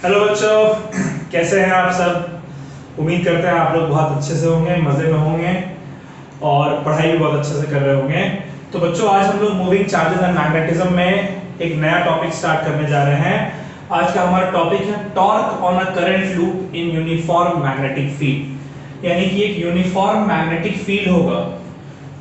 Hello बच्चों, कैसे हैं आप सब। उम्मीद करते हैं आप लोग बहुत अच्छे से होंगे, मज़े में होंगे और पढ़ाई भी बहुत अच्छे से कर रहे होंगे। तो बच्चों, आज हम लोग मूविंग चार्जेस एंड मैग्नेटिज्म में एक नया टॉपिक स्टार्ट करने जा रहे हैं। आज का हमारा टॉपिक है torque on a current loop in uniform magnetic field. यानी कि एक यूनिफॉर्म मैग्नेटिक फील्ड होगा,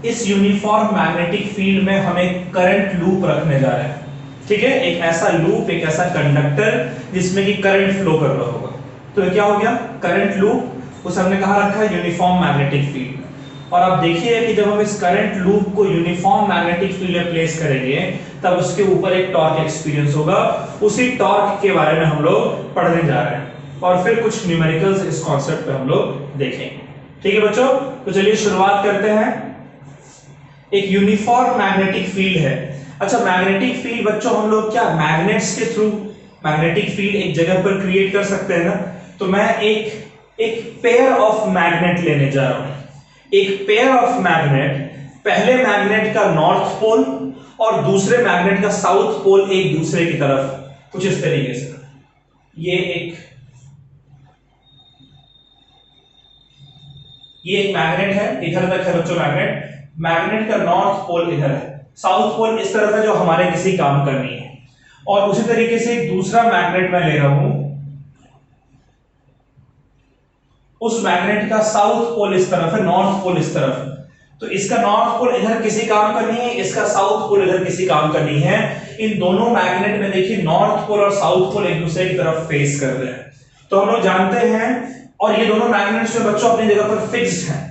इस यूनिफॉर्म मैग्नेटिक फील्ड में हम एक करंट लूप रखने जा रहे हैं। ठीक है, एक ऐसा लूप, एक ऐसा कंडक्टर जिसमें कि करंट फ्लो कर रहा होगा। तो ये क्या हो गया, करंट लूप। उस हमने कहा रखा है यूनिफॉर्म मैग्नेटिक फील्ड। और आप देखिए कि जब हम इस करंट लूप को यूनिफॉर्म मैग्नेटिक फील्ड में प्लेस करेंगे तब उसके ऊपर एक टॉर्क एक्सपीरियंस होगा। उसी टॉर्क के बारे में हम लोग पढ़ने जा रहे हैं और फिर कुछ न्यूमेरिकल्स इस कॉन्सेप्ट पे हम लोग देखेंगे। ठीक है बच्चों, तो चलिए शुरुआत करते हैं। एक यूनिफॉर्म मैग्नेटिक फील्ड है। अच्छा, मैग्नेटिक फील्ड बच्चों हम लोग क्या मैग्नेट्स के थ्रू मैग्नेटिक फील्ड एक जगह पर क्रिएट कर सकते हैं ना। तो मैं एक पेयर ऑफ मैग्नेट लेने जा रहा हूं। एक पेयर ऑफ मैग्नेट, पहले मैग्नेट का नॉर्थ पोल और दूसरे मैग्नेट का साउथ पोल एक दूसरे की तरफ, कुछ इस तरीके से। ये एक मैग्नेट है, इधर तक है बच्चों मैग्नेट। मैग्नेट का नॉर्थ पोल इधर है, साउथ पोल इस तरफ है जो हमारे किसी काम का नहीं है। और उसी तरीके से एक दूसरा मैग्नेट मैं ले रहा हूं, उस मैग्नेट का साउथ पोल इस तरफ है, नॉर्थ पोल इस तरफ है। तो इसका नॉर्थ पोल इधर किसी काम का नहीं है, इसका साउथ पोल इधर किसी काम का नहीं है। इन दोनों मैग्नेट में देखिए नॉर्थ पोल और साउथ पोल एक दूसरे की तरफ फेस कर रहे हैं। तो हम लोग जानते हैं, और ये दोनों मैग्नेट्स जो बच्चों अपनी जगह पर फिक्स्ड हैं।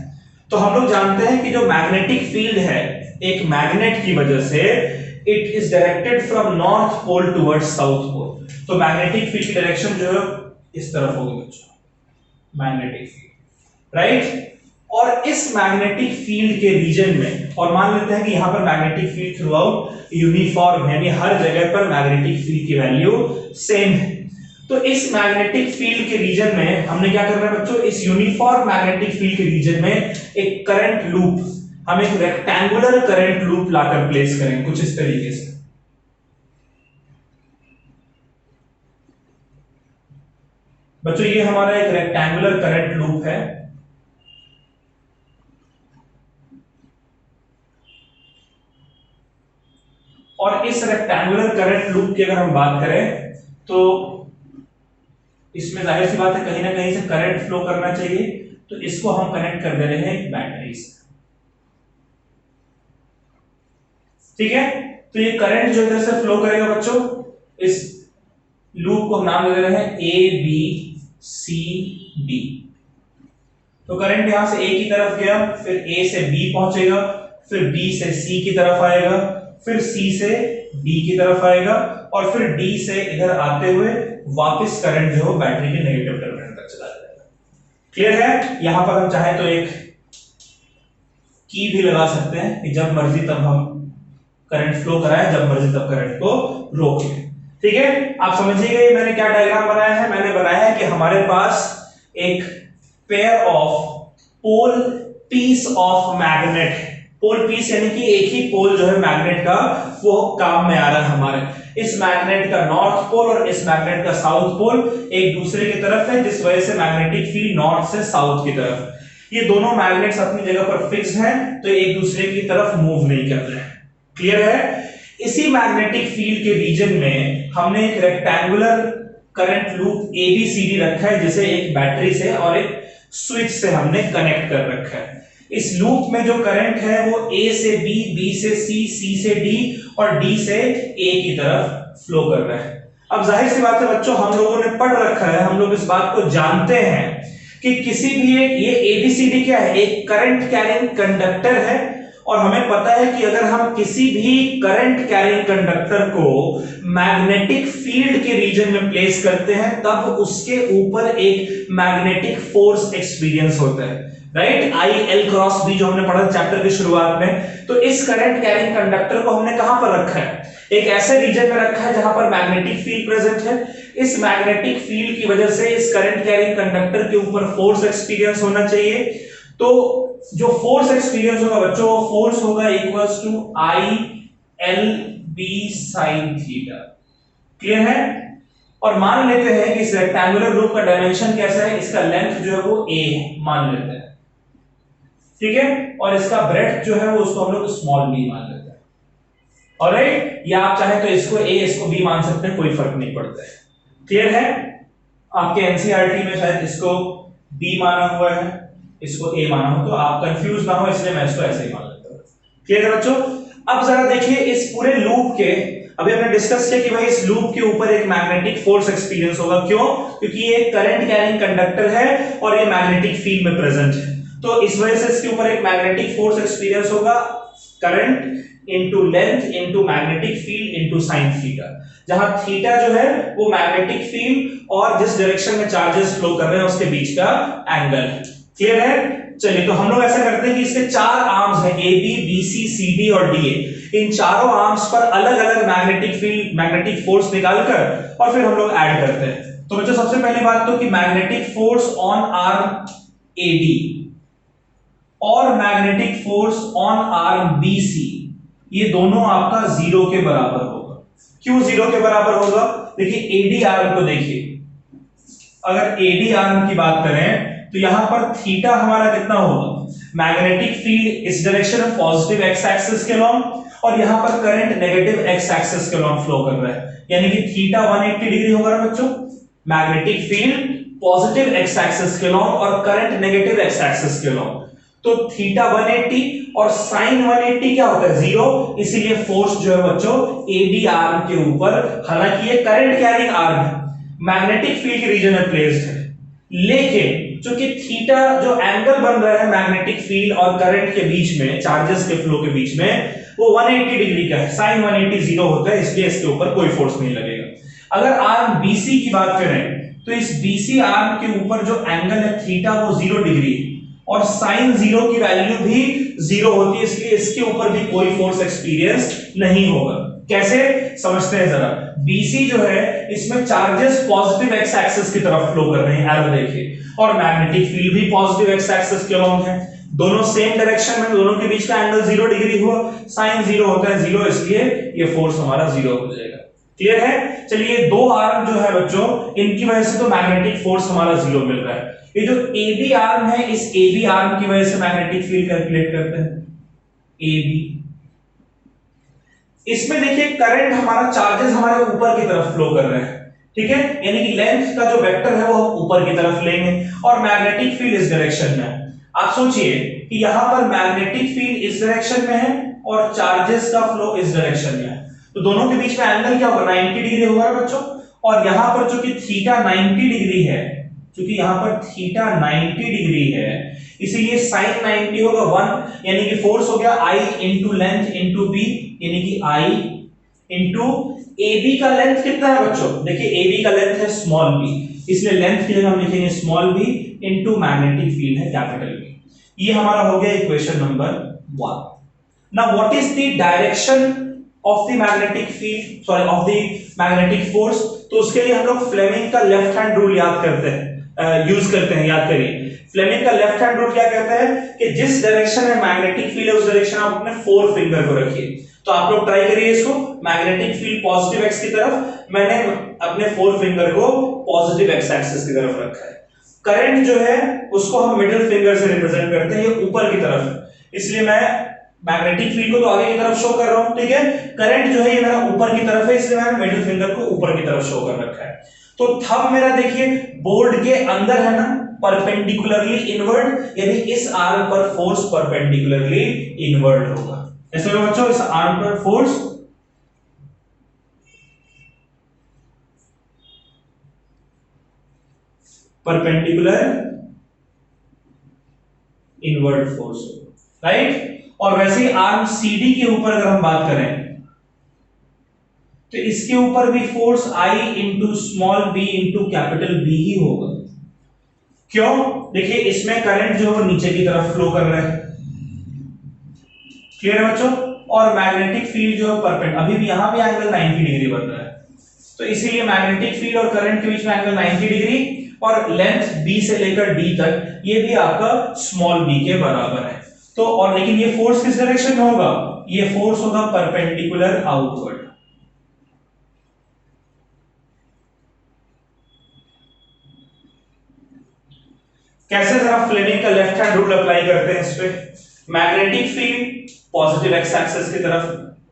तो हम लोग जानते हैं कि जो मैग्नेटिक फील्ड है एक मैग्नेट की वजह से it is directed from north pole towards south pole. तो मैग्नेटिक फील्ड की डायरेक्शन जो है इस तरफ होगी बच्चों, मैग्नेटिक फील्ड, राइट। और इस मैग्नेटिक फील्ड के रीजन में, और मान लेते हैं कि यहां पर magnetic field through out uniform है, यानी हर जगह पर मैग्नेटिक फील्ड की वैल्यू सेम है। तो इस मैग्नेटिक फील्ड के रीजन में हमने क्या करना है बच्चों, इस यूनिफॉर्म मैग्नेटिक फील्ड के रीजन में एक करंट लूप, हम एक रेक्टेंगुलर करंट लूप लाकर प्लेस करेंगे कुछ इस तरीके से। बच्चों ये हमारा एक रेक्टेंगुलर करंट लूप है। और इस रेक्टेंगुलर करंट लूप की अगर हम बात करें तो इसमें जाहिर सी बात है कहीं ना कहीं से करंट फ्लो करना चाहिए। तो इसको हम कनेक्ट कर दे रहे हैं एक बैटरी से। ठीक है, तो ये करंट जो इधर से फ्लो करेगा बच्चों, इस लूप को हम नाम दे रहे हैं ए बी सी डी। तो करंट यहां से ए की तरफ गया, फिर ए से बी पहुंचेगा, फिर बी से सी की तरफ आएगा, फिर सी से डी की तरफ आएगा, और फिर डी से इधर आते हुए वापस करंट जो बैटरी के नेगेटिव टर्मिनल तक चला जाएगा। क्लियर है। यहां पर हम चाहे तो एक की भी लगा सकते हैं कि जब मर्जी तब हम करंट फ्लो कराएं, जब मर्जी तब करंट को रोक लें। ठीक है, आप समझिएगा ये मैंने क्या डायग्राम बनाया है। मैंने बनाया है कि हमारे पास एक pair of pole piece of magnet, pole piece यानी कि एक ही पोल जो है मैग्नेट का वो काम में आ रहा है हमारे। इस मैग्नेट का नॉर्थ पोल और इस मैग्नेट का साउथ पोल एक दूसरे की तरफ है, जिस वजह से मैग्नेटिक फील्ड नॉर्थ से साउथ की तरफ। ये दोनों मैग्नेट्स अपनी जगह पर फिक्स हैं, तो एक दूसरे की तरफ मूव नहीं कर रहे हैं। क्लियर है। इसी मैग्नेटिक फील्ड के रीजन में हमने एक रेक्टेंगुलर करंट लूप एबीसीडी रखा है, जिसे एक बैटरी से और एक स्विच से हमने कनेक्ट कर रखा है। इस लूप में जो करंट है वो ए से बी, बी से सी, सी से डी और डी से ए की तरफ फ्लो कर रहा है। अब जाहिर सी बात है बच्चों, हम लोगों ने पढ़ रखा है, हम लोग इस बात को जानते हैं कि किसी भी एक, ये एबीसीडी क्या है, एक करंट कैरिंग कंडक्टर है। और हमें पता है कि अगर हम किसी भी करंट कैरिंग कंडक्टर को मैग्नेटिक फील्ड के रीजन में प्लेस करते हैं तब उसके ऊपर एक मैग्नेटिक फोर्स एक्सपीरियंस होता है, right. I L cross B जो हमने पढ़ा चैप्टर की शुरुआत में। तो इस करंट कैरिंग कंडक्टर को हमने कहां पर रखा है, एक ऐसे रीजन में रखा है जहां पर मैग्नेटिक फील्ड प्रेजेंट है। इस मैग्नेटिक फील्ड की वजह से इस करंट कैरिंग कंडक्टर के ऊपर फोर्स एक्सपीरियंस होना चाहिए। तो जो फोर्स एक्सपीरियंस होगा बच्चों, वो फोर्स होगा equals to I L B sine theta. Clear है। और मान लेते हैं कि इस रेक्टेंगुलर लूप का डायमेंशन कैसा है, इसका लेंथ जो है वो a मान लेते हैं, ठीक है, और इसका ब्रेड्थ जो है वो उसको हम लोग स्मॉल b मान लेते हैं। ऑलराइट, या आप चाहे तो इसको a इसको b मान सकते हैं, कोई फर्क नहीं पड़ता है। क्लियर है? आपके एनसीईआरटी में शायद इसको b माना हुआ है, इसको a माना हो, तो आप कंफ्यूज ना हो, इसलिए मैं इसको ऐसे ही मान लेता हूं। क्लियर है बच्चों? अब जरा देखिए इस पूरे लूप के, अभी हमने डिस्कस किया कि भाई इस लूप के ऊपर एक मैग्नेटिक फोर्स एक्सपीरियंस होगा। क्यों? क्योंकि ये करंट कैरिंग कंडक्टर है और ये मैग्नेटिक फील्ड में प्रेजेंट है, तो इस वजह से इसके ऊपर एक मैग्नेटिक फोर्स एक्सपीरियंस होगा, current into length into magnetic field into sine theta, जहां थीटा जो है वो मैग्नेटिक फील्ड और जिस डायरेक्शन में चार्जेस फ्लो कर रहे हैं उसके बीच का एंगल है। क्लियर है? चलिए, तो हम लोग ऐसा करते हैं कि इसके चार आर्म्स हैं, A B B C C D और डी ए, इन चारों आर्म्स पर अलग अलग मैग्नेटिक फील्ड मैग्नेटिक फोर्स निकालकर और फिर हम लोग ऐड करते हैं। तो बच्चों सबसे पहली बात तो कि magnetic force on arm A D और magnetic force on arm B C, ये दोनों आपका जीरो के बराबर होगा। क्यों जीरो के बराबर होगा? देखिए एडी आर्म को देखिए, अगर एडी आर्म की बात करें तो यहां पर थीटा हमारा कितना होगा, मैग्नेटिक फील्ड इस डायरेक्शन में पॉजिटिव एक्स एक्सिस के लॉन्ग, और यहां पर करंट नेगेटिव एक्स एक्सिस के लॉन्ग फ्लो कर रहा है, यानी कि थीटा 180 डिग्री होगा ना बच्चों, magnetic field positive x axis के लॉन्ग और करंट नेगेटिव एक्स एक्सिस के लॉन्ग, तो थीटा 180 और साइन 180 क्या होता है, जीरो, इसीलिए फोर्स जो है बच्चों एडी आर्म के ऊपर, हालांकि ये करंट कैरिंग आर्म है, मैग्नेटिक फील्ड के रीजन में प्लेस्ड है, लेकिन चूंकि थीटा जो एंगल बन रहा है मैग्नेटिक फील्ड और करंट के बीच में, चार्जेस के फ्लो के बीच में, वो 180 डिग्री का है, साइन 180 जीरो होता है, इसलिए इसके ऊपर कोई फोर्स नहीं लगेगा। अगर आर्म बीसी की बात करें तो इस बीसी आर्म के ऊपर जो एंगल है थीटा वो 0 डिग्री है और साइन जीरो की वैल्यू भी जीरो होती है, इसलिए इसके ऊपर भी कोई फोर्स एक्सपीरियंस नहीं होगा। कैसे समझते हैं जरा, BC जो है इसमें चार्जेस पॉजिटिव एक्स एक्सिस की तरफ फ्लो कर रहे हैं, एरो देखिए, और मैग्नेटिक फील्ड भी पॉजिटिव एक्स एक्सिस के अलोंग है, दोनों सेम डायरेक्शन में, दोनों के बीच का एंगल 0 डिग्री हुआ, साइन जीरो होता है जीरो, इसलिए ये फोर्स हमारा जीरो हो जाएगा। क्लियर है? चलिए, दो आर्म जो है बच्चों, इनकी वजह से तो मैग्नेटिक फोर्स हमारा जीरो मिल रहा है। ये जो AB आर्म है, इस AB आर्म की वजह से मैग्नेटिक फील्ड कैलकुलेट करते हैं, AB, इसमें देखिए करंट हमारा, चार्जेस हमारे ऊपर की तरफ फ्लो कर रहे हैं, ठीक है, यानी कि लेंथ का जो वेक्टर है वो हम ऊपर की तरफ लेंगे और मैग्नेटिक फील्ड इस डायरेक्शन में है। आप सोचिए कि यहां पर मैग्नेटिक फील्ड इस डायरेक्शन में है और चार्जेस का फ्लो इस डायरेक्शन में है, तो दोनों के बीच में एंगल क्या होगा, 90 डिग्री होगा ना बच्चों, और यहां पर चूंकि थीटा 90 डिग्री है, क्योंकि यहां पर थीटा 90 डिग्री है, इसीलिए साइन 90 होगा 1, यानी कि फोर्स हो गया I into length into B, यानी कि I इंटू AB का लेंथ कितना है बच्चों, देखिए AB का लेंथ है स्मॉल b, इसलिए लेंथ की जगह हम लिखेंगे small b into magnetic field है कैपिटल B। ये हमारा हो गया equation number 1। Now what is the direction of the magnetic field, sorry of the magnetic force, तो उसके लिए हम लोग फ्लेमिंग का लेफ्ट हैंड रूल याद करते हैं, यूज करते हैं, याद करिए। फ्लेमिंग का लेफ्ट हैंड रूल क्या कहता है कि जिस डायरेक्शन में मैग्नेटिक फील्ड है उस डायरेक्शन आप अपने फोर फिंगर को रखिए, तो आप लोग ट्राई करिए इसको, मैग्नेटिक फील्ड पॉजिटिव एक्स की तरफ, मैंने अपने फोर फिंगर को पॉजिटिव एक्स एक्सिस की तरफ रखा है। करंट जो है उसको हम मिडिल फिंगर से रिप्रेजेंट करते हैं, ये ऊपर की तरफ, इसलिए मैं मैग्नेटिक फील्ड को तो आगे की तरफ शो कर रहा हूं, ठीक है, करंट जो है ये मेरा ऊपर की तरफ है, इसलिए मैंने मिडिल फिंगर को ऊपर की तरफ शो कर रखा है। तो थंब मेरा देखिए बोर्ड के अंदर है ना, परपेंडिकुलरली इनवर्ड, यानी इस आर्म पर फोर्स परपेंडिकुलरली इनवर्ड होगा। ऐसे में बच्चों इस आर्म पर फोर्स परपेंडिकुलर इनवर्ड फोर्स होगा, राइट। और वैसे ही आर्म CD के ऊपर अगर हम बात करें तो इसके ऊपर भी force I into small b into capital B ही होगा। क्यों? देखिए इसमें करंट जो है वो नीचे की तरफ फ्लो कर रहा है, क्लियर है बच्चों, और मैग्नेटिक फील्ड जो है परपेंडिकुलर, अभी भी यहां भी एंगल 90 डिग्री बन रहा है, तो इसीलिए मैग्नेटिक फील्ड और करंट के बीच में एंगल 90 डिग्री, और लेंथ B से लेकर D तक ये भी आपका स्मॉल b के बराबर है। तो और लेकिन ये फोर्स किस डायरेक्शन में होगा, ये फोर्स होगा परपेंडिकुलर आउटवर्ड, कैसे जरा फ्लेमिंग का लेफ्ट हैंड रूल अप्लाई करते हैं इस पे। Magnetic field positive x axis की तरफ,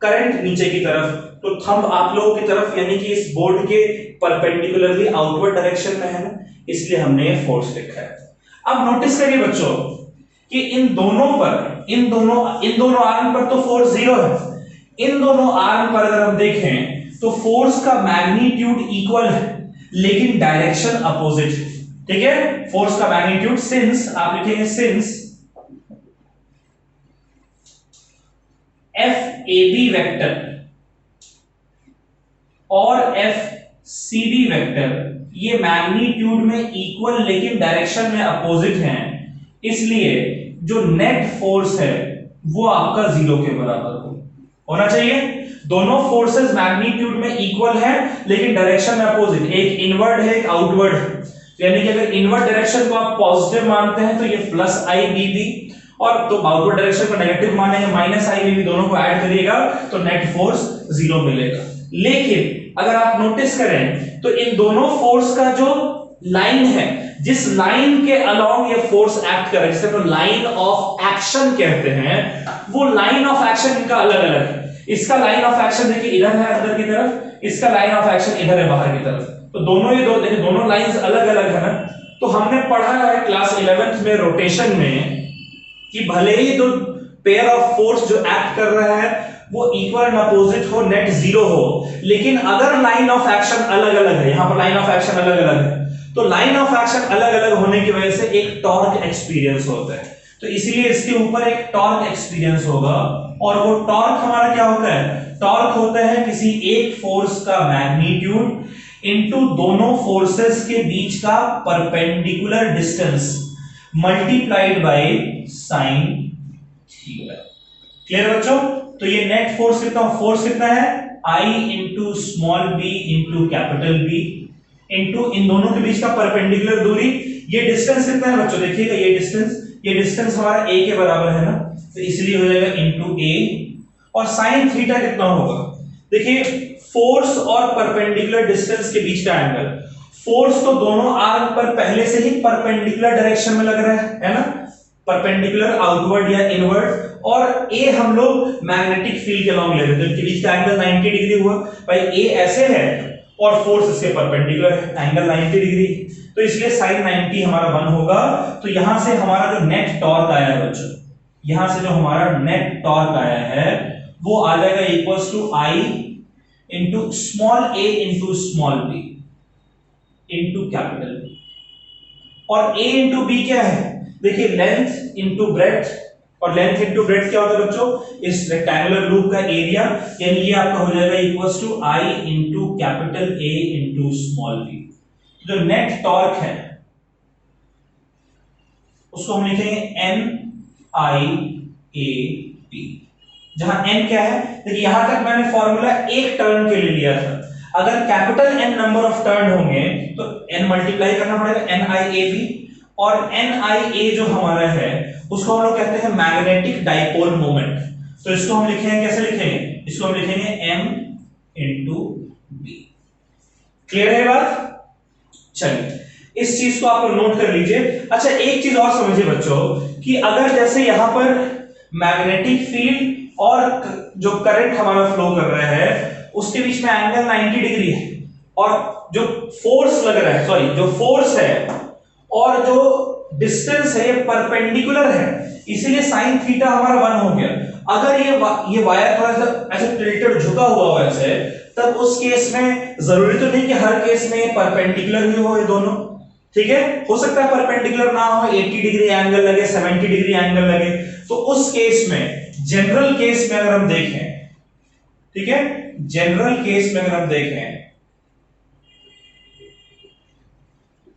करंट नीचे की तरफ, तो थंब आप लोगों की तरफ यानी कि इस बोर्ड के परपेंडिकुलरली आउटवर्ड डायरेक्शन में है ना, इसलिए हमने ये फोर्स लिखा है। अब नोटिस करिए बच्चों कि इन दोनों आर्म पर तो फोर्स जीरो है, इन दोनों आर्म पर अगर हम देखें तो फोर्स का मैग्नीट्यूड इक्वल है लेकिन डायरेक्शन अपोजिट है। ठीक है, फोर्स का मैग्नीट्यूड सिंस आप लिखेंगे since F A B vector और एफ सी डी वेक्टर ये मैग्नीट्यूड में इक्वल लेकिन डायरेक्शन में अपोजिट हैं, इसलिए जो नेट फोर्स है वो आपका जीरो के बराबर होना चाहिए। दोनों फोर्सेस मैग्नीट्यूड में इक्वल है लेकिन डायरेक्शन में अपोजिट, एक इनवर्ड है एक आउटवर्ड है, यानी कि अगर इनवर्ड डायरेक्शन को आप पॉजिटिव मानते हैं तो ये प्लस आई बी बी, और तो आउटवर्ड डायरेक्शन को नेगेटिव मानेंगे माइनस आई बी बी, दोनों को ऐड करिएगा तो नेट फोर्स जीरो मिलेगा। लेकिन अगर आप नोटिस करें तो इन दोनों फोर्स का जो लाइन है, जिस लाइन के अलोंग ये फोर्स एक्ट कर रहा है, जिसे हम लाइन ऑफ एक्शन कहते हैं, वो लाइन ऑफ एक्शन इनका अलग अलग है। इसका लाइन ऑफ एक्शन देखिए इधर है अंदर की तरफ, इसका लाइन ऑफ एक्शन इधर है बाहर की तरफ, तो दोनों ये दो देखिए दोनों लाइंस अलग अलग है ना। तो हमने पढ़ा है क्लास 11th में रोटेशन में कि भले ही दो पेयर ऑफ फोर्स जो एक्ट कर रहा है वो इक्वल एंड अपोजिट हो, नेट जीरो हो, लेकिन अगर लाइन ऑफ एक्शन अलग अलग है, यहां पर लाइन ऑफ एक्शन अलग अलग है, तो लाइन ऑफ एक्शन अलग अलग होने की वजह से एक टॉर्क एक्सपीरियंस होता है, तो इसीलिए इसके ऊपर एक टॉर्क एक्सपीरियंस होगा। और वो टॉर्क हमारा क्या होता है, टॉर्क होता है किसी एक फोर्स का मैग्नीट्यूड इनटू दोनों फोर्सेस के बीच का perpendicular distance multiplied by sine theta. Clear बच्चों? तो ये नेट फोर्स कितना है I into small b into capital B into इन दोनों के बीच का परपेंडिकुलर दूरी। ये डिस्टेंस कितना है बच्चों, देखिएगा ये डिस्टेंस हमारा a के बराबर है ना, तो इसलिए हो जाएगा इंटू a, और साइन थीटा कितना होगा, देखिए फोर्स और परपेंडिकुलर डिस्टेंस के बीच का एंगल, फोर्स तो दोनों आर्म पर पहले से ही परपेंडिकुलर डायरेक्शन में लग रहा है ना, परपेंडिकुलर आउटवर्ड या इनवर्ड, और ए हम लोग मैग्नेटिक फील्ड के अलोंग ले रहे हैं, इनके बीच का एंगल 90 डिग्री हुआ। भाई ए ऐसे है और फोर्स इसके परपेंडिकुलर है, एंगल 90 डिग्री, तो इसलिए sin 90 हमारा 1 होगा। तो यहां से हमारा जो नेट टॉर्क आया है बच्चों, यहां से जो हमारा नेट टॉर्क आया है वो आ जाएगा equals to I into small a into small b into capital B, और a इंटू b क्या है, देखिए लेंथ इंटू ब्रेड्थ, और लेंथ इंटू ब्रेड्थ क्या होता है बच्चों, इस रेक्टेंगुलर लूप का एरिया, यानी ये आपका हो जाएगा equals to I into capital A into small b। जो नेट टॉर्क है उसको हम लिखेंगे NIAB, जहां n क्या है, देखिए यहां तक मैंने फॉर्मूला एक टर्न के लिए लिया था, अगर capital N number of turn होंगे तो n मल्टीप्लाई करना पड़ेगा NIAB, और NIA जो हमारा है उसको हम लोग कहते हैं मैग्नेटिक डाइपोल मोमेंट, तो इसको हम लिखेंगे कैसे लिखेंगे, इसको हम लिखेंगे M इंटू B। क्लियर है बात? चलिए इस चीज को आप लोग नोट कर लीजिए। अच्छा एक चीज और समझिए बच्चों कि अगर जैसे यहां पर मैग्नेटिक फील्ड और जो करंट हमारा फ्लो कर रहा है उसके बीच में एंगल 90 डिग्री है, और जो फोर्स लग रहा है, सॉरी जो फोर्स है और जो डिस्टेंस है ये परपेंडिकुलर है, इसीलिए साइन थीटा हमारा 1 हो गया। अगर ये वायर थोड़ा सा ऐसे टिल्टेड झुका हुआ हो ऐसे, तब उस केस में जरूरी तो नहीं कि हर केस में परपेंडिकुलर ही हो ये दोनों, ठीक है, हो सकता है परपेंडिकुलर ना हो, 80 डिग्री एंगल लगे, 70 डिग्री एंगल लगे, तो उस केस में जनरल केस में अगर हम देखें, ठीक है, जनरल केस में अगर हम देखें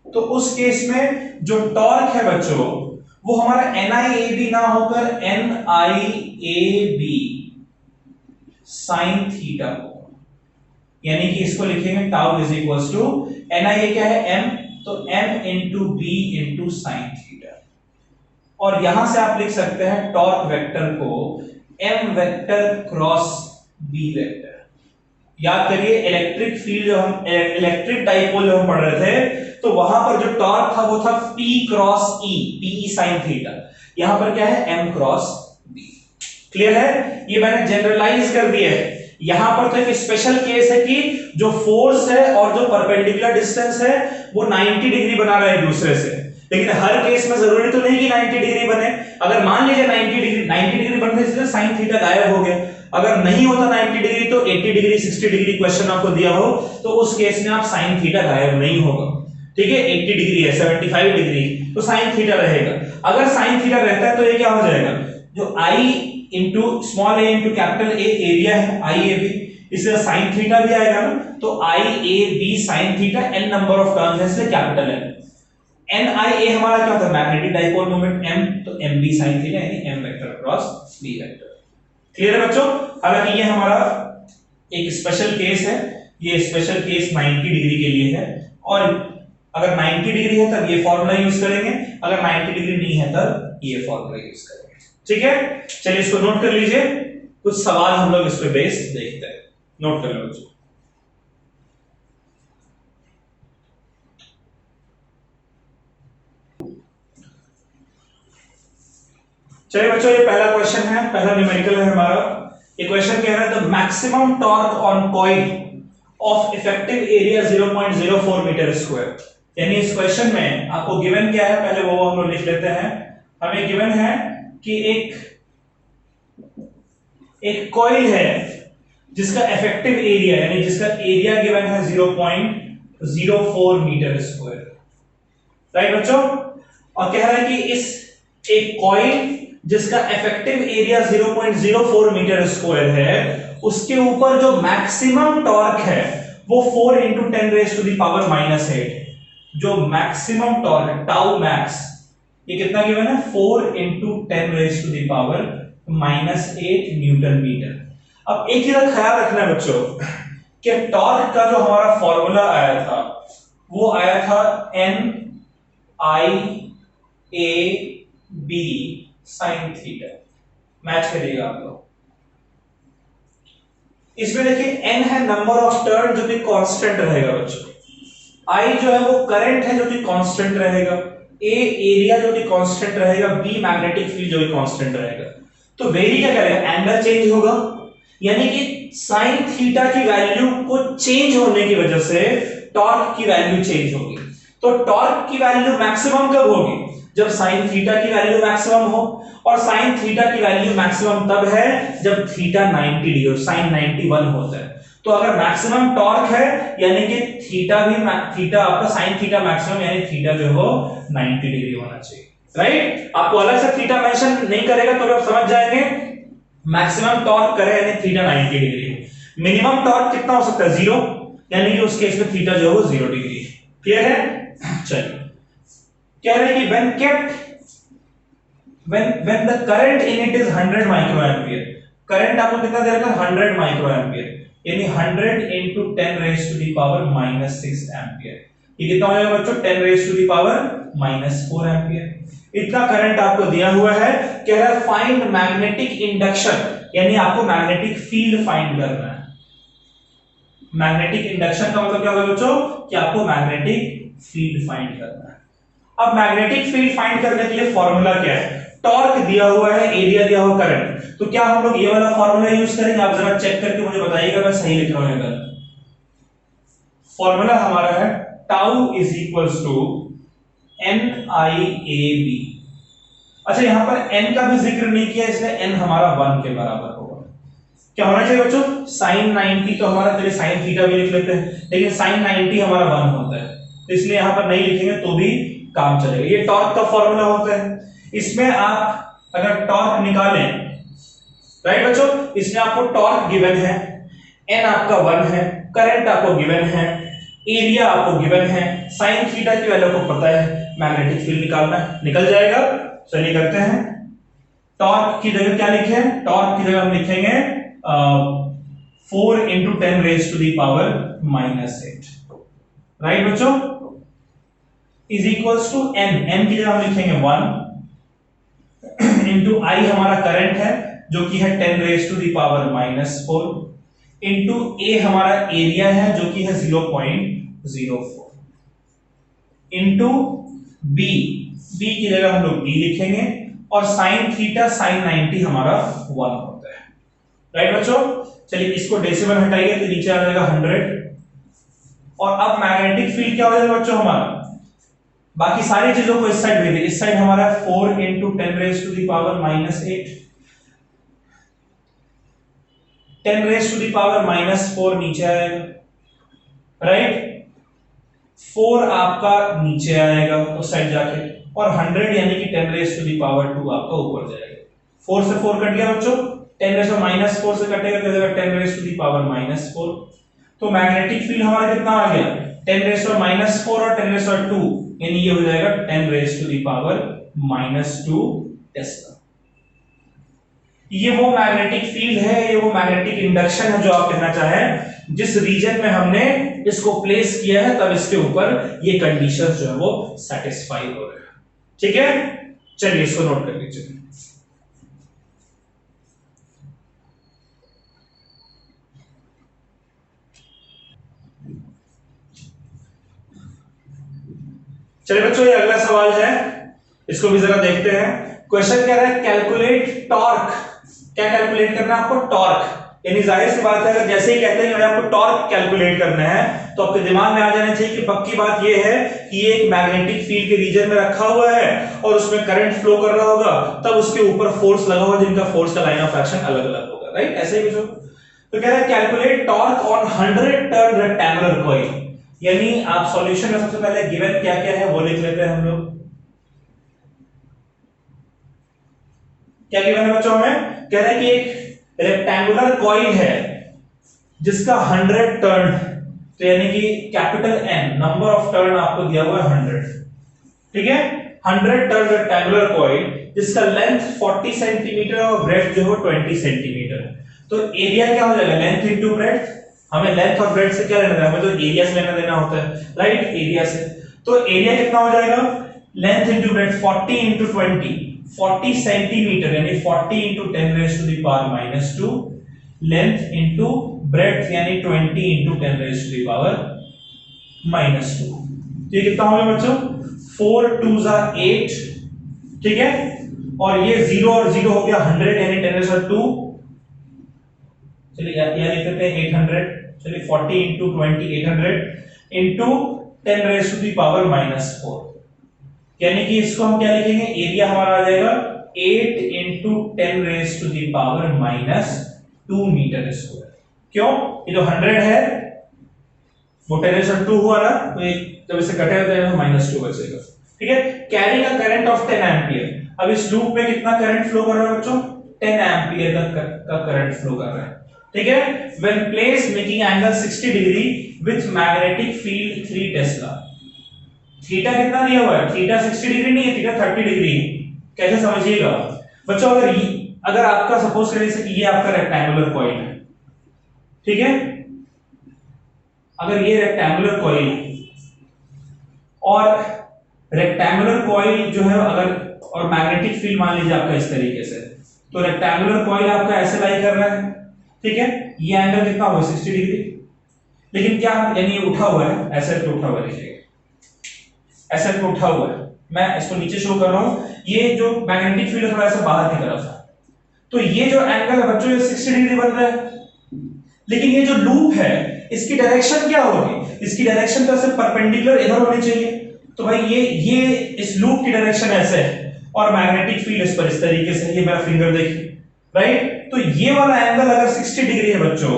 तो उस केस में जो टॉर्क है बच्चों वो हमारा NIAB ना होकर NIAB साइन थीटा होगा, यानी कि इसको लिखेंगे tau is equals to NIA क्या है M, तो M into B into sine theta, और यहां से आप लिख सकते हैं टॉर्क वेक्टर को M vector cross B vector. याद करिए इलेक्ट्रिक फील्ड जो हम इलेक्ट्रिक डाइपोल जो हम पढ़ रहे थे तो वहां पर जो टॉर्क था वो था P cross E, P sin theta. यहां पर क्या है M क्रॉस B। क्लियर है? ये मैंने जनरलाइज कर दिया है। यहां पर तो एक स्पेशल केस है कि जो फोर्स है और जो परपेंडिकुलर डिस्टेंस है वो 90 डिग्री बना रहा है एक दूसरे से, लेकिन हर केस में जरूरी तो नहीं कि 90 डिग्री बने। अगर मान लीजिए 90 डिग्री बनने से साइन थीटा गायब हो गया, अगर नहीं होता 90 डिग्री तो 80 डिग्री 60 डिग्री क्वेश्चन आपको दिया हो तो उस केस में आप साइन थीटा गायब नहीं होगा। ठीक है, 80 डिग्री है 75 डिग्री तो साइन थीटा रहेगा। अगर साइन थीटा रहता है तो ये क्या हो जाएगा, जो I into small A into capital A area है आई ए बी, इसलिए साइन थीटा भी आएगा ना, तो I A B sine theta N number of turns है इसलिए capital N. N I A हमारा क्या होता है, मैग्नेटिक डाइपोल मोमेंट m, तो एम बी साइन थीटा यानी m vector cross b vector. Clear है बच्चों? हालांकि ये हमारा एक स्पेशल केस है, ये स्पेशल केस 90 डिग्री के लिए है, और अगर 90 डिग्री है तब ये फॉर्मूला यूज करेंगे, अगर 90 डिग्री नहीं है तब ये फॉर्मूला यूज करेंगे। ठीक है, चलिए इसको नोट कर लीजिए, कुछ सवाल हम लोग इस पे बेस देखते हैं। नोट कर लो बच्चों। चलिए बच्चों, ये पहला क्वेश्चन है, पहला न्यूमेरिकल है हमारा। ये क्वेश्चन कह रहा है the maximum torque on coil of effective area 0.04 metre square. यानी इस क्वेश्चन में आपको गिवन क्या है, पहले वो हम लोग लिख लेते हैं। हमें गिवन है कि एक कॉइल है जिसका इफेक्टिव एरिया यानी जिसका एरिया गिवन है 0.04 मीटर स्क्वायर। राइट बच्चों? और कह रहा है कि इस एक कॉइल जिसका इफेक्टिव एरिया 0.04 मीटर स्क्वायर है, उसके ऊपर जो मैक्सिमम टॉर्क है वो 4 into 10 raise to the power -8। जो मैक्सिमम टॉर्क टाउ मैक्स, ये कितना गिवन है, 4 into 10 raise to the power -8 newton metre. अब एक चीज का ख्याल रखना है बच्चों कि टॉर्क का जो हमारा फॉर्मूला आया था वो आया था N I A B sine theta. Match करिएगा आप लोग। इसमें देखिए n है नंबर ऑफ टर्न जो कि कांस्टेंट रहेगा बच्चों, I जो है वो करंट है जो कि कांस्टेंट रहेगा, A एरिया जो कि कांस्टेंट रहेगा, B मैग्नेटिक फील्ड जो कि कांस्टेंट रहेगा। तो वेरी क्या करेगा, एंगल चेंज होगा, यानी कि साइन थीटा की वैल्यू को चेंज होने की वजह से टॉर्क की वैल्यू चेंज होगी। तो टॉर्क की वैल्यू मैक्सिमम कब होगी, जब साइन थीटा की वैल्यू मैक्सिमम हो, और साइन थीटा की वैल्यू मैक्सिमम तब है जब थीटा 90 डिग्री हो, साइन 91 होता है। तो अगर मैक्सिमम टॉर्क है यानी कि थीटा आपका साइन थीटा मैक्सिमम यानी थीटा जो हो 90 डिग्री होना चाहिए। राइट? आपको अलग से थीटा मेंशन नहीं करेगा तो आप समझ जाएंगे मैक्सिमम टॉर्क करे यानी थीटा 90 डिग्री। मिनिमम टॉर्क कितना हो सकता है, 0, यानी कि उस केस में थीटा जो हो 0 डिग्री। क्लियर है? चलिए, कह रहे हैं कि when the current in it is 100 microampere, current आपको कितना दे रखा है, 100 माइक्रोएम्पियर, यानी 100 into 10 raised to the power -6 ampere. ये कितना हो जाएगा बच्चों, 10 raised to the power -4 ampere. इतना करंट आपको दिया हुआ है। कह रहा है फाइंड मैग्नेटिक इंडक्शन, यानी आपको मैग्नेटिक फील्ड फाइंड करना है। मैग्नेटिक इंडक्शन का मतलब क्या होगा बच्चों, कि आपको मैग्नेटिक फील्ड फाइंड करना है। अब मैग्नेटिक फील्ड फाइंड करने के लिए फॉर्मूला क्या है, टॉर्क दिया हुआ है, एरिया दिया हुआ, करंट, तो क्या हम लोग ये वाला फॉर्मूला यूज करेंगे? आप जरा चेक करके मुझे बताइएगा मैं सही लिख रहा हूं। अगर फॉर्मूला हमारा है tau is equals to NIAB। अच्छा, यहां पर n का भी जिक्र नहीं किया इसलिए n हमारा 1 के बराबर होगा। क्या होना चाहिए बच्चों, साइन 90, तो हमारा चलिए साइन थीटा भी लिख लेते हैं, लेकिन साइन 90 हमारा 1 होता है तो इसलिए यहां पर नहीं लिखेंगे तो भी काम चलेगा। ये टॉर्क का फॉर्मूला होता है। इसमें आप अगर टॉर्क निकालें, राइट बच्चों, इसमें आपको टॉर्क गिवन है, n आपका 1 है, करंट आपको गिवन है, एरिया आपको गिवन है, साइन थीटा की वैल्यू आपको पता है, मैग्नेटिक फील्ड निकालना है, निकल जाएगा। चलिए करते हैं। टॉर्क की जगह क्या लिखे, टॉर्क की जगह हम लिखेंगे 4 into 10 raised to the power -8। Right बच्चों, इज इक्वल्स टू n की जगह हम लिखेंगे 1 इंटू I हमारा करंट है जो कि है 10 raised to the power -4 into A हमारा एरिया है जो कि है 0.04। इंटू बी, बी की जगह हम लोग डी लिखेंगे, और साइन थीटा साइन 90 हमारा 1 होता है। राइट बच्चों, चलिए इसको डेसिमल हटाइए तो नीचे आ जाएगा 100। और अब मैग्नेटिक फील्ड क्या हो जाएगा बच्चों हमारा, बाकी सारी चीजों को इस साइड भेज दें, इस साइड हमारा 4 into 10 raise to the power -8, 10 raise to the power -4 नीचे आएगा, राइट, 4 आपका नीचे आएगा उस साइड जाके, और 100 यानी कि 10 रेज टू द पावर 2 आपका ऊपर जाएगा। 4 से 4 कट गया बच्चों, 10 रेज टू -4 से कटेगा तो जाएगा 10 रेज टू द पावर -4। तो मैग्नेटिक फील्ड हमारा कितना आ गया, 10 रेज टू -4 और 10 रेज टू 2, यानी ये हो जाएगा 10 raise to the power -2 tesla. ये वो मैग्नेटिक फील्ड है, ये वो मैग्नेटिक इंडक्शन है जो आप कहना चाहें, जिस रीजन में हमने इसको प्लेस किया है तब इसके ऊपर ये कंडीशंस जो है वो सेटिस्फाई हो रहे हैं। ठीक है, चलिए इसको नोट कर लीजिए। चलिए बच्चों, ये अगला सवाल है, इसको भी जरा देखते हैं। क्वेश्चन कह रहा है कैलकुलेट टॉर्क। क्या कैलकुलेट करना है आपको, टॉर्क। यानी जाहिर सी बात है, अगर जैसे ही कहते हैं आपको टॉर्क कैलकुलेट करना है तो आपके दिमाग में आ जाना चाहिए कि पक्की बात ये है कि ये एक मैग्नेटिक फील्ड के रीजन में रखा हुआ है और उसमें करंट फ्लो कर रहा होगा, तब उसके ऊपर फोर्स लगा होगा जिनका फोर्स का लाइन ऑफ एक्शन अलग अलग होगा। राइट, ऐसे ही कुछ। तो कह रहा है calculate torque on 100 turn rectangular coil. यानी आप सॉल्यूशन में सबसे पहले गिवन क्या क्या है वो लिख लेते हैं हम लोग। क्या गिवन है बच्चों में, कह रहा है कि एक रेक्टेंगुलर कॉइल है जिसका 100 टर्न, तो यानी कि capital N number of turn आपको दिया हुआ है 100। ठीक है, 100 टर्न रेक्टेंगुलर कॉइल जिसका लेंथ 40 सेंटीमीटर और ब्रेड्थ जो है 20 सेंटीमीटर। तो एरिया क्या हो जाएगा, लेंथ इनटू ब्रेड्थ। हमें लेंथ और ब्रेड्थ से क्या लेना है, हमें तो एरिया से लेना देना होता है, राइट, एरिया से। तो एरिया कितना हो जाएगा, length into breadth 40 into 20, 40 centimetre यानी 40 into 10 raise to the power -2, length into breadth यानी 20 into 10 raise to the power -2। तो ये कितना होगा बच्चों, 4 2 8। ठीक है, और ये 0 और 0 हो गया 100 यानी 10 रेज़ टू 2। चलिए यहां लिख लेते हैं 800। चलिए 40 into 20 800 into 10 raise to the power -4, यानी कि इसको हम क्या लिखेंगे, एरिया हमारा आ जाएगा 8 into 10 raise to the power -2 metre square. क्यों, ये जो 100 है वो 10 रेज़ टू 2 हुआ ना, तो जब इसे कटेगा तो -2 बचेगा। ठीक है, carrying a current of 10 ampere. अब इस लूप में कितना करंट फ्लो कर रहा है बच्चों, 10 एम्पियर का करंट फ्लो कर रहा है। ठीक है, when place making angle 60 degree with magnetic field 3 Tesla. Theta कितना दिया हुआ है, थीटा 60 डिग्री नहीं है, थीटा 30 डिग्री है। कैसे समझिएगा बच्चों, अगर आपका सपोज करें कि ये आपका रेक्टेंगुलर कॉइल है, ठीक है, अगर ये रेक्टेंगुलर कॉइल और रेक्टेंगुलर कॉइल जो है अगर, और मैग्नेटिक फील्ड मान लीजिए आपका इस तरीके से, तो रेक्टेंगुलर कॉइल आपका ऐसे लाई कर रहा है। ठीक है, ये एंगल कितना हुआ 60 डिग्री, लेकिन क्या यानी ये उठा हुआ है, ऐसे तो उठा हुआ है, देखिए ऐसे तो उठा हुआ है, मैं इसको नीचे शो कर रहा हूं, ये जो मैग्नेटिक फील्ड थोड़ा सा बाहर की तरफ है, तो ये जो एंगल है बच्चों ये 60 डिग्री बन रहा है। लेकिन ये जो लूप है इसकी डायरेक्शन क्या होगी, इसकी डायरेक्शन तो ऐसे परपेंडिकुलर इधर होनी चाहिए। तो भाई ये इस लूप की डायरेक्शन ऐसे है और मैग्नेटिक फील्ड इस पर इस तरीके से, ये मेरा फिंगर देखिए, राइट। तो ये वाला एंगल अगर 60 डिग्री है बच्चों,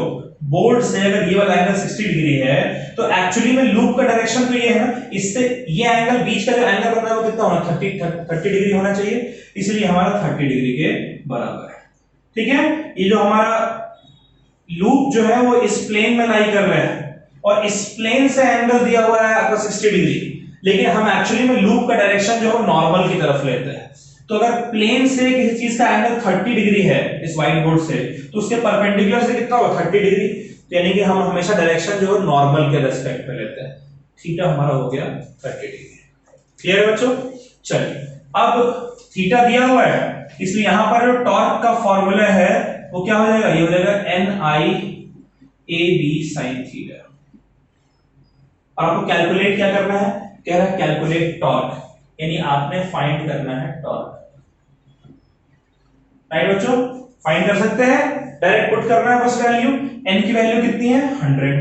बोर्ड से अगर ये वाला एंगल 60 डिग्री है, तो एक्चुअली में लूप का डायरेक्शन तो ये है ना, इससे ये एंगल बीच का जो एंगल बन रहा है वो कितना होना, 30 डिग्री होना चाहिए, इसलिए हमारा 30 डिग्री के बराबर है। ठीक है, ये जो हमारा लूप जो है वो इस प्लेन में लाई कर रहा है और इस प्लेन से एंगल दिया हुआ है आपका 60 डिग्री, लेकिन हम एक्चुअली में लूप का डायरेक्शन जो है नॉर्मल की तरफ लेते हैं। तो अगर प्लेन से किसी चीज का एंगल 30 डिग्री है इस व्हाइट बोर्ड से, तो उसके परपेंडिकुलर से कितना होगा 30 डिग्री, तो यानी कि हम हमेशा डायरेक्शन जो है नॉर्मल के रेस्पेक्ट में लेते हैं। थीटा हमारा हो गया 30 डिग्री। क्लियर है बच्चों, चलिए अब थीटा दिया हुआ है, इसलिए यहां पर जो टॉर्क का फॉर्मूला है वो क्या हो जाएगा, ये हो जाएगा NI AB sin थीटा। और आपको कैलकुलेट क्या करना है, कह रहा है कैलकुलेट टॉर्क, यानी आपने फाइंड करना है टॉर्क। राइट बच्चों, फाइंड कर सकते हैं, डायरेक्ट पुट करना है बस वैल्यू। n की वैल्यू कितनी है 100,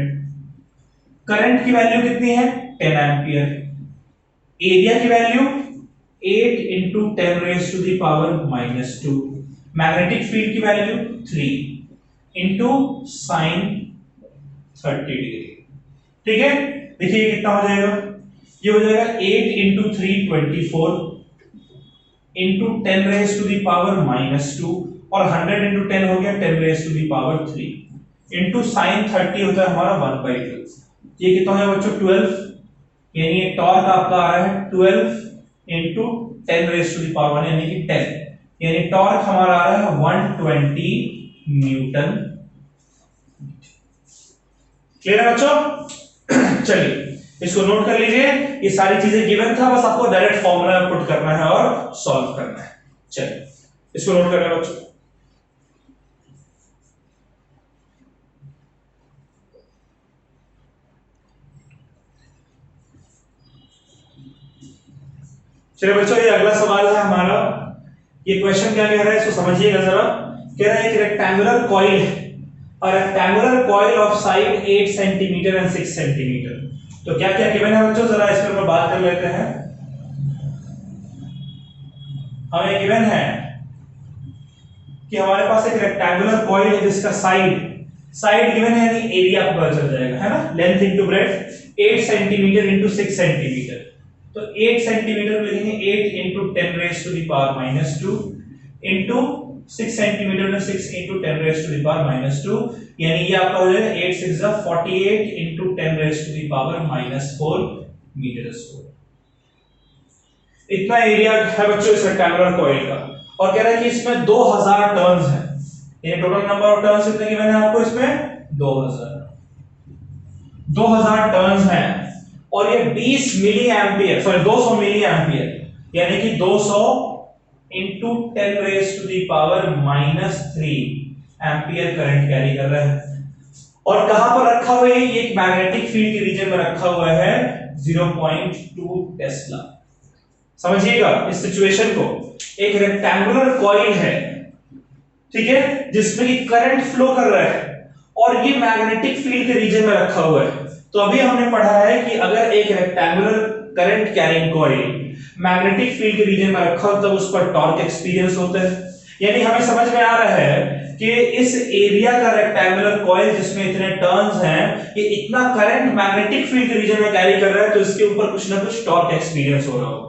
करंट की वैल्यू कितनी है 10 एंपियर, एरिया की value 8 into 10 raised to the power -2, magnetic field की वैल्यू 3 into sin 30 डिग्री। ठीक है, देखिए कितना हो जाएगा, ये हो जाएगा 8 into 3 24 into 10 raised to the power -2 और 100 into 10 हो गया 10 raised to the power 3 into sin 30 होता है हमारा 1/2। ये कितना हो जाएगा बच्चों 12, यानी ये टॉर्क आपका आ रहा है 12 into 10 raised to the power 1 यानी कि 10, यानी टॉर्क हमारा आ रहा है 120 न्यूटन। क्लियर है बच्चों? चलिए इसको नोट कर लीजिए, ये सारी चीजें गिवन था, बस आपको डायरेक्ट फॉर्मूला में पुट करना है और सॉल्व करना है। चलिए इसको नोट कर लें बच्चों। चलिए बच्चों, ये अगला सवाल है हमारा। ये क्वेश्चन क्या कह रहा है इसको समझिएगा जरा। कह रहा है एक रेक्टेंगुलर कॉइल है, और rectangular coil of side 8 centimetre and 6 centimetre. तो क्या क्या गिवन है बच्चों, जरा इस पर बात कर लेते हैं। हमें गिवन है कि हमारे पास एक रेक्टेंगुलर कॉइल है जिसका साइड गिवन है, यानी एरिया आपको पता चल जाएगा, है ना, length into breadth 8 centimetre into 6 centimetre. तो 8 सेंटीमीटर लिखेंगे 8 into 10 raised to the power -2 into 6 centimetre में 6 into 10 raised to the power -2, यानी ये आपका हो जाएगा 8 6 48 into 10 raised to the power -4 metre square. इतना एरिया है बच्चों इस रेक्टेंगुलर कॉइल का, और कह रहा है कि इसमें 2000 टर्न्स हैं, यानी टोटल नंबर ऑफ टर्न्स कितने गिवन है आपको इसमें 2000 टर्न्स हैं, और ये 20 milli ampere, sorry 200 milli ampere, यानी कि 200 into 10 raised to the power -3 ampere current carry कर रहा है। और कहां पर रखा हुआ है, ये एक मैग्नेटिक फील्ड के रीजन में रखा हुआ है 0.2 टेस्ला। समझिएगा इस सिचुएशन को, एक रेक्टेंगुलर कॉइल है, ठीक है, जिसमें कि करंट फ्लो कर रहा है, और ये मैग्नेटिक फील्ड के रीजन में रखा हुआ है। तो अभी हमने पढ़ा है कि अगर एक rectangular current carrying coil magnetic field के रीजन में रखा हो तब उस पर टॉर्क एक्सपीरियंस होता है। यानी हमें समझ में आ रहा है कि इस एरिया का रेक्टेंगुलर कॉइल जिसमें इतने टर्न्स हैं, ये इतना करंट मैग्नेटिक फील्ड के रीजन में कैरी कर रहा है, तो इसके ऊपर कुछ ना कुछ टॉर्क एक्सपीरियंस हो रहा होगा।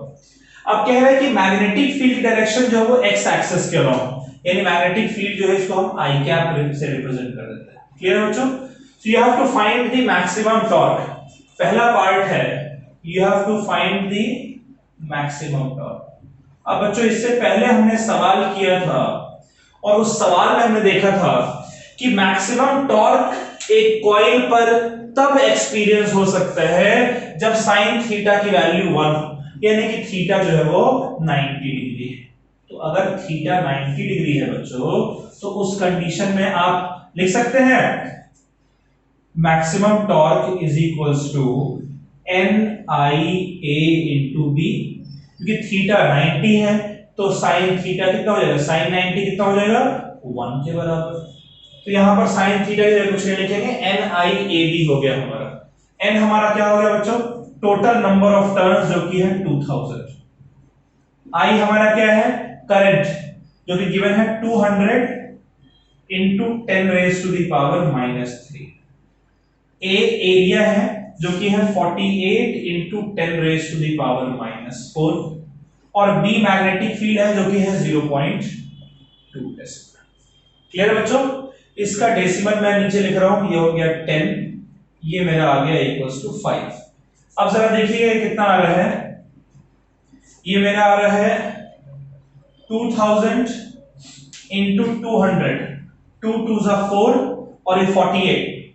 अब कह रहा है कि मैग्नेटिक फील्ड की डायरेक्शन जो है वो एक्स एक्सिस के अलोंग, यानी मैग्नेटिक फील्ड जो है इसको हम आई कैप से रिप्रेजेंट कर देते हैं। क्लियर है बच्चों? So you have to find the maximum torque. पहला पार्ट है you have to find the maximum torque. अब बच्चों इससे पहले हमने सवाल किया था, और उस सवाल में हमने देखा था कि मैक्सिमम टॉर्क एक कॉइल पर तब एक्सपीरियंस हो सकता है जब साइन थीटा की वैल्यू 1, यानी कि थीटा जो है वो 90 डिग्री है। तो अगर थीटा 90 डिग्री है बच्चों, तो उस कंडीशन में आप लिख सकते हैं maximum torque is equals to NIA into B, क्योंकि थीटा 90 है तो साइन थीटा कितना हो जाएगा, साइन 90 कितना हो जाएगा 1 के बराबर। तो यहां पर साइन थीटा की जगह कुछ नहीं लिखेंगे, NIAB हो गया हमारा। n हमारा क्या हो गया बच्चों, टोटल नंबर ऑफ टर्न्स जो कि है 2000। I हमारा क्या है, करंट जो कि गिवन है 200 into 10 raised to the power -3। A area है जो कि है 48 into 10 raised to the power -4, और B मैग्नेटिक फील्ड है जो कि है 0.2 टेस्ला। क्लियर है बच्चों? इसका डेसिमल मैं नीचे लिख रहा हूं, ये हो गया 10, ये मेरा आ गया इक्वल्स टू 5। अब जरा देखिए कितना आ रहा है, ये मेरा आ रहा है 2000 into 200, 2 2 जा 4 और ये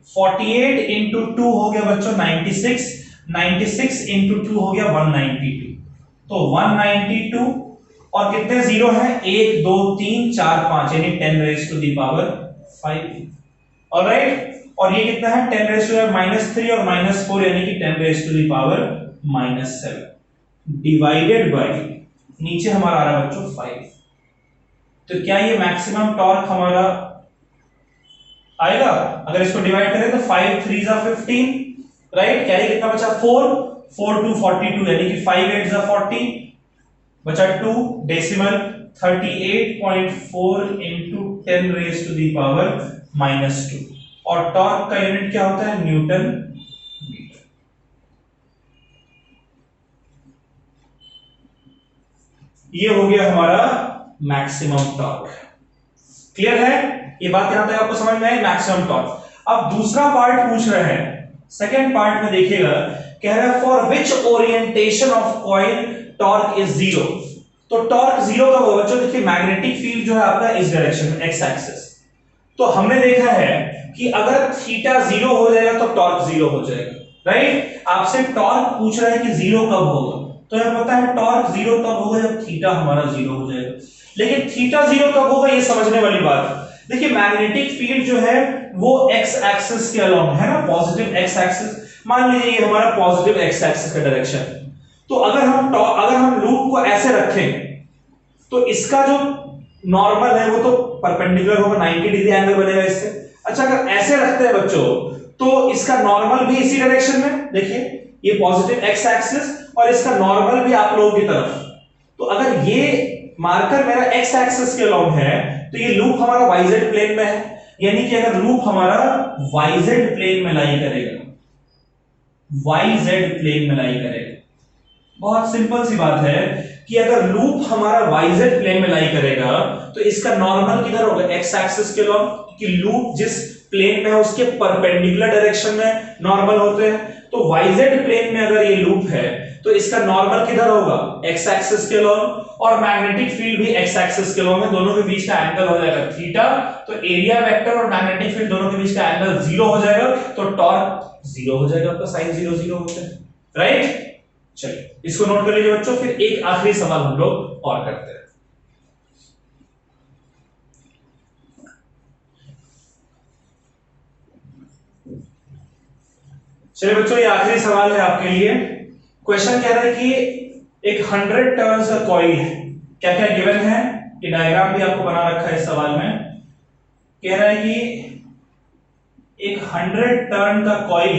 48 into 2 हो गया बच्चों 96 into 2 हो गया 192। तो 192 और कितने जीरो हैं, 1 2 3 4 5, यानी 10 raised to the power 5। Alright, और ये कितना है 10 raised to the -3 और -4, यानी कि 10 raised to the power -7 divided by नीचे हमारा आ रहा है बच्चों 5। तो क्या ये मैक्सिमम टॉर्क हमारा आएगा? अगर इसको डिवाइड करें तो 5 3 जा 15, राइट। कैरी कितना बचा? 4 4 2 42, यानी कि 5 8 जा 40, बचा 2 decimal 38.4 into 10 raised to the power -2। और टॉर्क का यूनिट क्या होता है? Newton metre. ये हो गया हमारा मैक्सिमम टॉर्क। क्लियर है? ये बात यहां तक आपको समझ में आई, मैक्सिमम टॉर्क। अब दूसरा पार्ट पूछ रहे हैं, सेकेंड पार्ट में देखिएगा, कह रहा है for which orientation of coil torque is 0। तो टॉर्क 0 कब होगा बच्चों? देखिए मैग्नेटिक फील्ड जो है आपका इस डायरेक्शन में, एक्स एक्सिस। तो हमने देखा है कि अगर थीटा 0 हो जाएगा तो टॉर्क 0 हो जाएगा, राइट। आपसे टॉर्क पूछ रहा है कि 0 कब होगा, तो हमें पता है टॉर्क 0 तब होगा जब थीटा हमारा 0 हो जाएगा। लेकिन थीटा 0 कब होगा ये समझने वाली बात। देखिए मैग्नेटिक फील्ड जो है वो एक्स एक्सिस के अलोंग है ना, पॉजिटिव एक्स एक्सिस। मान लीजिए ये हमारा पॉजिटिव एक्स एक्सिस का डायरेक्शन। तो अगर हम लूप को ऐसे रखें तो इसका जो नॉर्मल है वो तो परपेंडिकुलर होगा, 90 डिग्री एंगल बनेगा इससे। अच्छा अगर ऐसे रखते हैं बच्चों तो इसका नॉर्मल भी इसी डायरेक्शन में, देखिए ये पॉजिटिव एक्स एक्सिस और इसका नॉर्मल भी आप लोगों की तरफ। तो अगर ये मार्कर मेरा एक्स एक्सिस के अलोंग है तो ये लूप हमारा वाईजेड प्लेन में है, यानी कि अगर लूप हमारा वाईजेड प्लेन में लाई करेगा, वाईजेड प्लेन में लाई करेगा, बहुत सिंपल सी बात है कि अगर लूप हमारा वाईजेड प्लेन में लाई करेगा तो इसका नॉर्मल किधर होगा? एक्स एक्सिस के अलोंग, कि लूप जिस प्लेन में है उसके परपेंडिकुलर डायरेक्शन में नॉर्मल होते हैं। तो वाईजेड प्लेन में अगर ये लूप है तो इसका नॉर्मल किधर होगा? एक्स एक्सिस के अलोंग, और मैग्नेटिक फील्ड भी एक्स एक्सिस के अलोंग है, दोनों के बीच का एंगल हो जाएगा थीटा। तो एरिया वेक्टर और मैग्नेटिक फील्ड दोनों के बीच का एंगल 0 हो जाएगा, तो टॉर्क 0 हो जाएगा, आपका साइन 0 0 होता है, राइट। चलिए इसको नोट कर लीजिए बच्चों, फिर एक आखिरी सवाल हम लोग और करते हैं। चलिए बच्चों ये आखिरी सवाल है आपके लिए। क्वेश्चन कह रहा है कि एक 100 टर्न्स का कॉइल है, क्या क्या गिवन है, ये डायग्राम भी आपको बना रखा है इस सवाल में। कह रहा है कि एक 100 टर्न का कॉइल,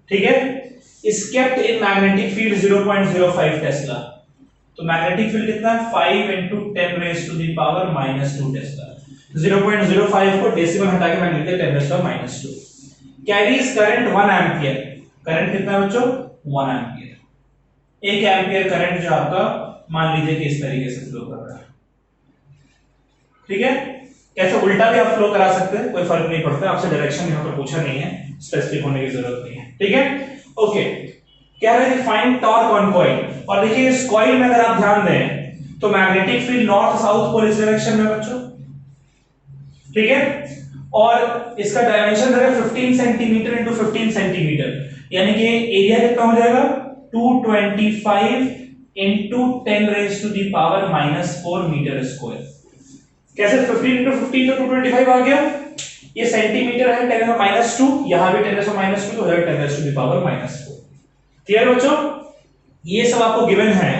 ठीक है, is kept in magnetic field 0.05 Tesla. तो मैग्नेटिक फील्ड कितना है? 5 into 10 raised to the power -2 Tesla. 0.05 को डेसिमल हटा के मैंने लिख दिया 10 raised to -2। Carries current 1 ampere. Current कितना है बच्चों? 1 एम्पियर। 1 एम्पियर करंट जो आपका मान लीजिए कि इस तरीके से फ्लो कर रहा है, ठीक है। कैसे उल्टा भी आप फ्लो करा सकते हैं, कोई फर्क नहीं पड़ता, आपसे डायरेक्शन यहां पर पूछा नहीं है, स्पेसिफिक होने की जरूरत नहीं है, ठीक है। ओके, कह रहे हैं फाइंड टॉर्क ऑन कॉइल। और देखिए इस कॉइल में अगर आप ध्यान दें तो magnetic field north south pole इस डायरेक्शन में बच्चों, ठीक है। और इसका डायमेंशन है 15 सेंटीमीटर इंटू 15 सेंटीमीटर, यानी कि एरिया कितना हो जाएगा? 225 into 10 raise to the power -4 metre square. कैसे 15 इंटू 15 तो 225 आ गया, ये सेंटीमीटर है 10 -2, यहां भी 10 -2 तो 10 टू दी पावर -4। क्लियर बच्चों? ये सब आपको गिवन है।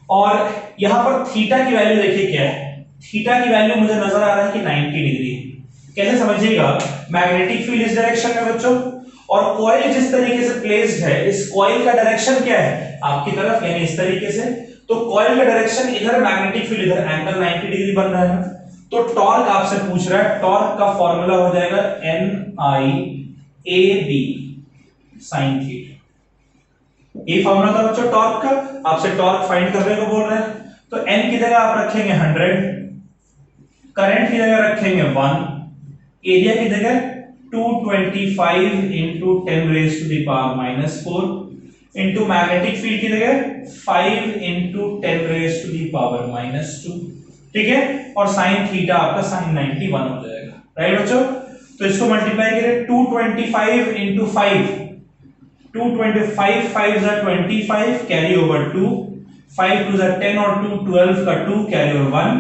और यहां पर थीटा की वैल्यू देखिए क्या है, थीटा की वैल्यू मुझे नजर आ रहा है कि 90 डिग्री है। कैसे समझिएगा, मैग्नेटिक फील्ड इस डायरेक्शन में बच्चों, और कॉइल जिस तरीके से प्लेस्ड है, इस कॉइल का डायरेक्शन क्या है? आपकी तरफ, यानी इस तरीके से। तो कॉइल का डायरेक्शन इधर, मैग्नेटिक फील्ड इधर, एंगल 90 डिग्री बन रहा है। तो टॉर्क आपसे पूछ रहा है, टॉर्क का फॉर्मूला हो जाएगा NIAB sin थीटा। ये फॉर्मूला था बच्चों टॉर्क का, आपसे टॉर्क फाइंड करने को बोल रहे हैं। तो n की जगह आप रखेंगे 100, करंट की जगह रखेंगे 1, एरिया की जगह 225 into 10 raise to the power -4 into magnetic field की जगह 5 into 10 raise to the power -2, ठीक है। और साइन थीटा आपका साइन 91 हो जाएगा, राइट बच्चों। तो इसको मल्टीप्लाई करें 225 इंटू 5, 225 5 जा 25 कैरी ओवर 2, 5 2 जा 10 और 2 12 का 2 कैरी ओवर 1,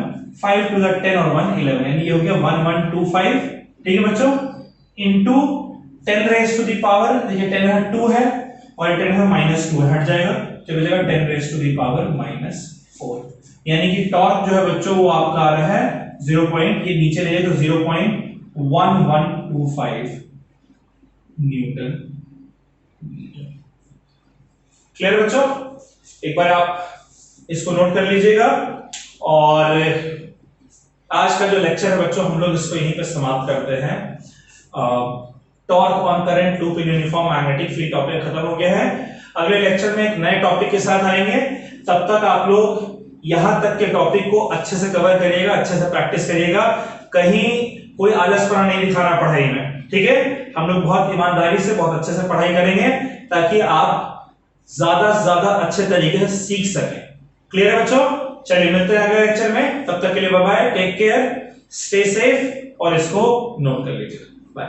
5 2 जा 10 और 1 11, यानी ये हो गया 1125, ठीक है बच्चों, into 10 raise to the power, देखिए 10 2 है, और 10 में -2 हट जाएगा, तो बचेगा 10 रेज़ टू द पावर -4। यानी कि टॉर्क जो है बच्चों वो आपका आ रहा है 0 पॉइंट, ये नीचे ले जाए तो 0.1125 न्यूटन मीटर। क्लियर बच्चों? एक बार आप इसको नोट कर लीजिएगा। और आज का जो लेक्चर है बच्चों हम लोग इसको यहीं पे समाप्त करते हैं। Torque on current loop in uniform magnetic field topic खत्म हो गया है। अगले लेक्चर में एक नए टॉपिक के साथ आएंगे। तब तक आप लोग यहां तक के टॉपिक को अच्छे से कवर करिएगा, अच्छे से प्रैक्टिस करिएगा, कहीं कोई आलसपना नहीं दिखाना पढ़ाई में, ठीक है? हम लोग बहुत ईमानदारी से बहुत अच्छे से पढ़ाई करेंगे ताकि आप ज्यादा से ज्यादा अच्छे तरीके से सीख सकें। क्लियर है बच्चों? चलिए मिलते हैं अगले लेक्चर में, तब तक के लिए bye bye, take care, stay safe और इसको नोट कर लीजिए। बाय।